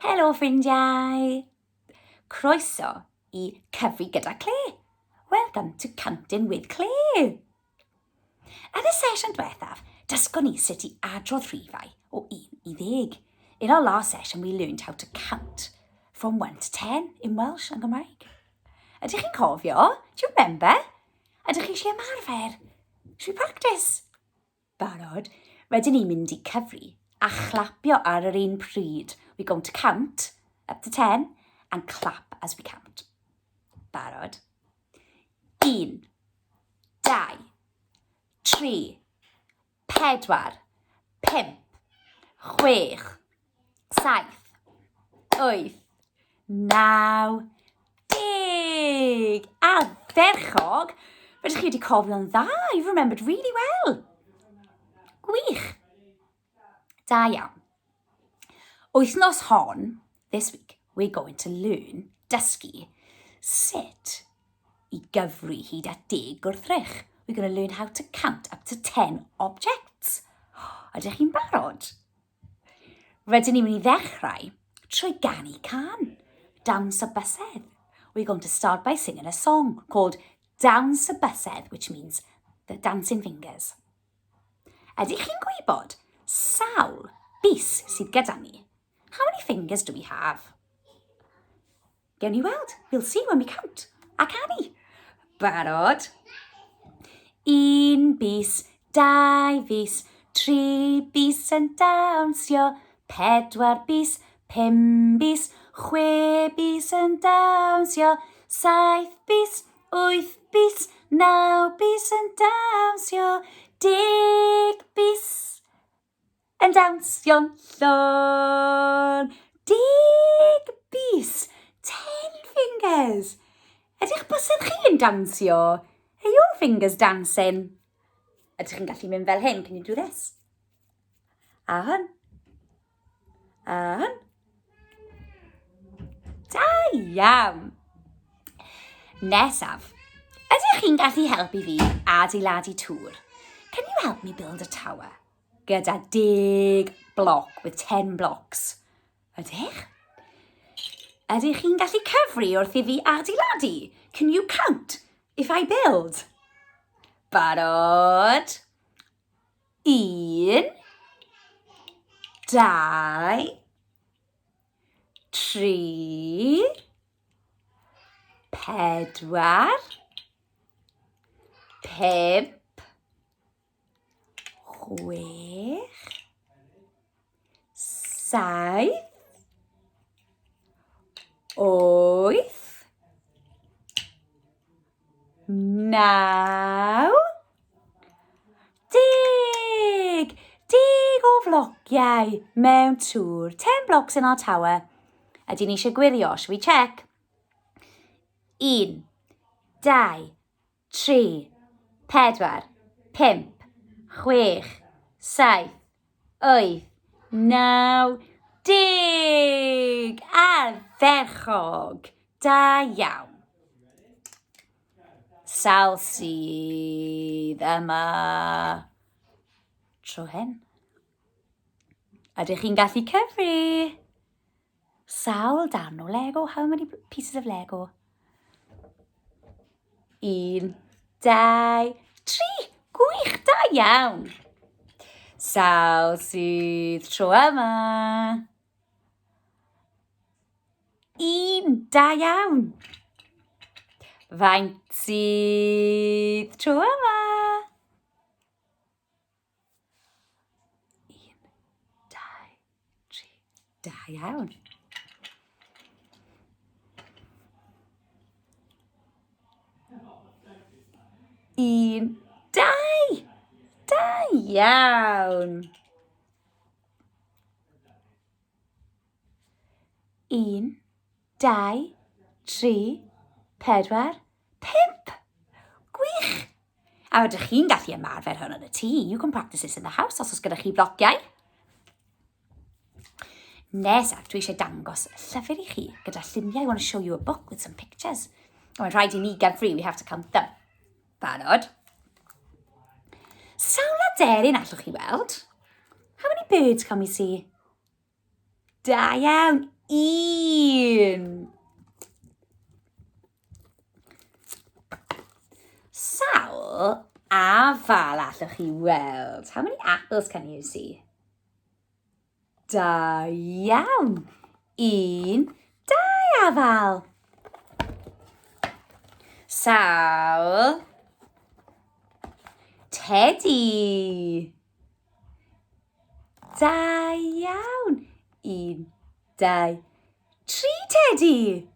Helo ffrindiau! Croeso I Cyfri gyda Clay. Welcome to Counting with Clay. Yn y sesiwn diwethaf, dysgon ni sut I adrodd rhifau o 1 I 10. In our last session, we learned how to count from 1 to 10 in Welsh and Gymraeg. Ydych chi'n cofio? Do you remember? Ydych chi eisiau ymarfer? Should we practice? Barod, rydyn ni'n mynd I cyfri a chlapio ar yr un pryd. We're going to count up to 10 and clap as we count. Barod. 1, 2, 3, 4, 5, 6, 7, 8, 9, 10. A ferchog, rydych chi wedi cofio'n dda. You've remembered really well. Gwych. Da iawn. Wythnos hon, this week, we're going to learn, dysgu, sut I gyfri hyd at 10 gwrthrych. We're going to learn how to count up to 10 objects. Ydych chi'n barod? Rydyn ni'n mynd I ddechrau trwy ganu can, Dawns y Bysedd. We're going to start by singing a song called Dawns y Bysedd, which means the dancing fingers. Ydych chi'n gwybod sawl bys sydd gyda ni? How many fingers do we have? Gewn ni weld. We'll see when we count. A canu. Barod. 1 bys, 2 bys, 3 bys yn dawnsio, 4 bys, 5 bys, 6 bys yn dawnsio, 7 bys, 8 bys, 9 bys yn dawnsio, 10 bys yn dawnsio'n llon. 10 bys, 10 fingers. Ydych bysedd chi yn dawnsio? Are your fingers dancing? Ydych chi'n gallu mynd fel hyn? Can you do this? A hyn. A hyn. Da iawn. Nesaf. Ydych chi'n gallu helpu fi adeiladu tŵr? Can you help me build a tower? Gyda 10 block with 10 blocks. Ydych? Ydych chi'n gallu cyfri wrth I fi adeiladu? Can you count if I build? Barod. 1, 2, 3, 4, 5, 6, 7, 8, 9, 10. 10 o flociau mewn tŵr. 10 blocks in our tower. Ydyn ni eisiau gwirio? Shall we check? 1, 2, 3, 4, 5, 6, 7, 8, 9, 10. A ferchog. Da iawn. Sawl sydd yma tro hyn? Ydych chi'n gallu cyfri? Sawl darn o Lego? How many pieces of Lego? 1, 2, 3. Gwych, da iawn. Sawl sydd tro yma? 1, da iawn. Faint sydd tro yma? 1, 2, 3. Da iawn. 1, 2. Da iawn. 1, 2, 3, 4, 5. Gwych. A ydych chi'n gallu ymarfer hwn yn y tŷ? You can practice this in the house os oes gyda chi blociau. Nesaf, dwi eisiau dangos llyfr I chi gyda lluniau. I want to show you a book with some pictures. Mae'n rhaid I ni gyfri, we have to count them. Barod. Sawl aderyn allwch chi weld? How many birds can we see? Da iawn. 1. Sawl afal allwch chi weld? How many apples can you see? Da iawn. 1, 2 afal. Sawl teddy. Da iawn. 1, 2, 3 teddy.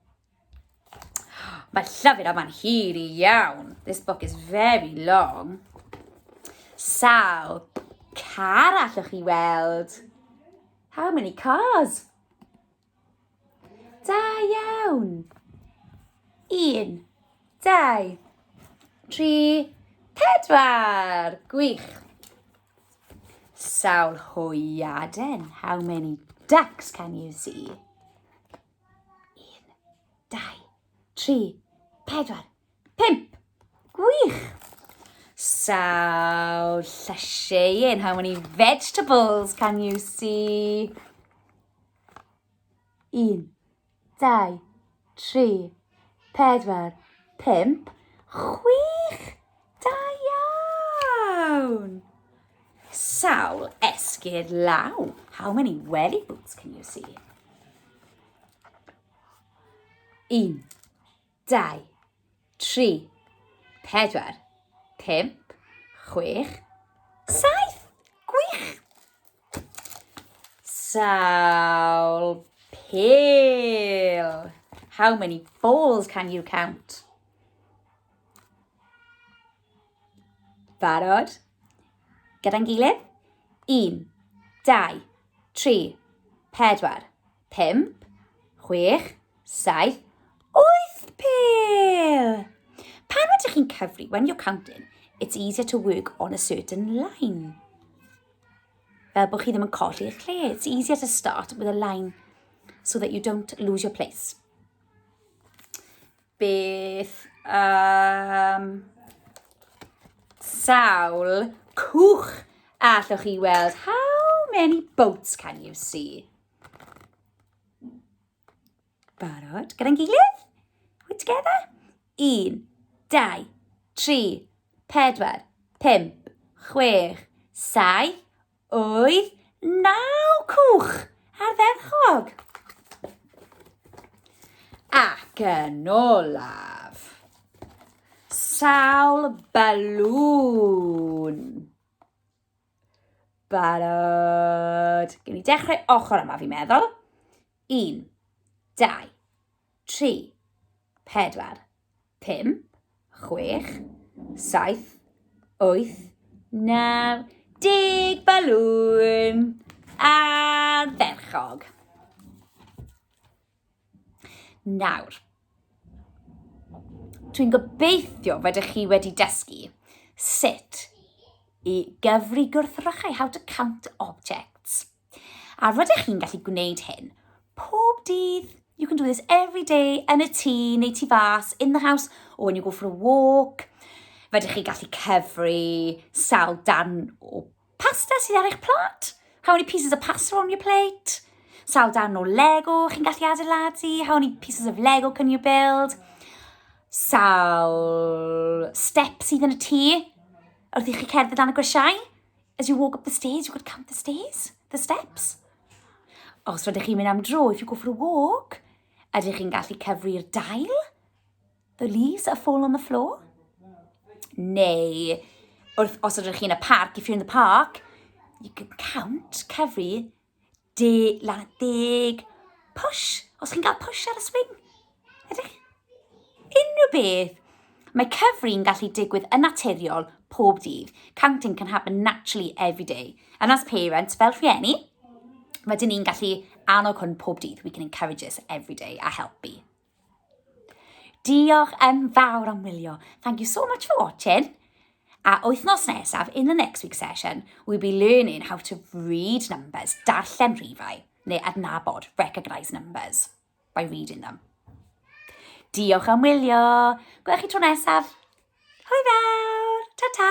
Mae llyfr yma'n hir iawn. This book is very long. Sawl car allwch chi weld? How many cars? Da iawn. 1, 2, 3, 4. Gwych. Sawl hwyaden. How many ducks can you see? 1, 2, 3, 4, 5. Gwych. Sawl llyseien. How many vegetables can you see? 1, 2, 3, 4, 5. Chwech. Da iawn. Sawl esgid law. How many welly boots can you see? 1, 2, 3, 4, 5, 6, 7. Gwych. Sawl pail. How many balls can you count? Barod? Gyda'n gilydd? 1, 2, 3, 4, 5, 6, 7, 8 pail. Pan ydych chi'n cyfri, when you're counting, it's easier to work on a certain line. Fel bod chi ddim yn colli eich lle. It's easier to start with a line so that you don't lose your place. Beth sawl cwch allwch chi weld? How many boats can you see? Barod? Gyda'n gilydd? We're together? 1, 2, 3, 4, 5, 6, 7, 8, 9 cwch ardderchog. Ac yn olaf, sawl balŵn. Barod. Gyn ni dechrau ochr yma, fi'n meddwl. 1, 2, 3, 4, 5, 6, 7, 8, 9, 10 balŵn ardderchog. Nawr, dwi'n gobeithio fydych chi wedi dysgu sut i gyfri gwrthrychau, how to count objects. A rydych chi'n gallu gwneud hyn pob dydd. You can do this every day yn y tŷ neu tu fas, in the house, or when you go for a walk. Fydych chi gallu cyfri sawl darn o pasta sydd ar eich plat. How many pieces of pasta on your plate? Sawl darn o Lego chi'n gallu adeiladu. How many pieces of Lego can you build? Sawl steps sydd yn y tŷ. Wrth i chi cerdded dan y grisiau. As you walk up the stairs, you've got to count the stairs, the steps. Os rydych chi'n mynd am dro, if you go for a walk, ydych chi'n gallu cyfri'r dail? The leaves that fall on the floor? Neu, os ydych chi'n y parc, if you're in the park, you can count, cyfri, 10 push. Os chi'n cael push ar y swing. Ydych? Unrhyw beth. Mae cyfri'n gallu digwydd yn naturiol pob dydd. Counting can happen naturally every day. And as parents, fel rhieni, rydyn ni'n gallu annog hwn pob dydd. We can encourage this every day a helpu. Diolch yn fawr am wylio. Thank you so much for watching. A wythnos nesaf, in the next week's session, we'll be learning how to read numbers, darllen rhifau, neu adnabod, recognise numbers, by reading them. Diolch am wylio. Gwelwch chi tro nesaf. Hwyl fawr. Ta-ta.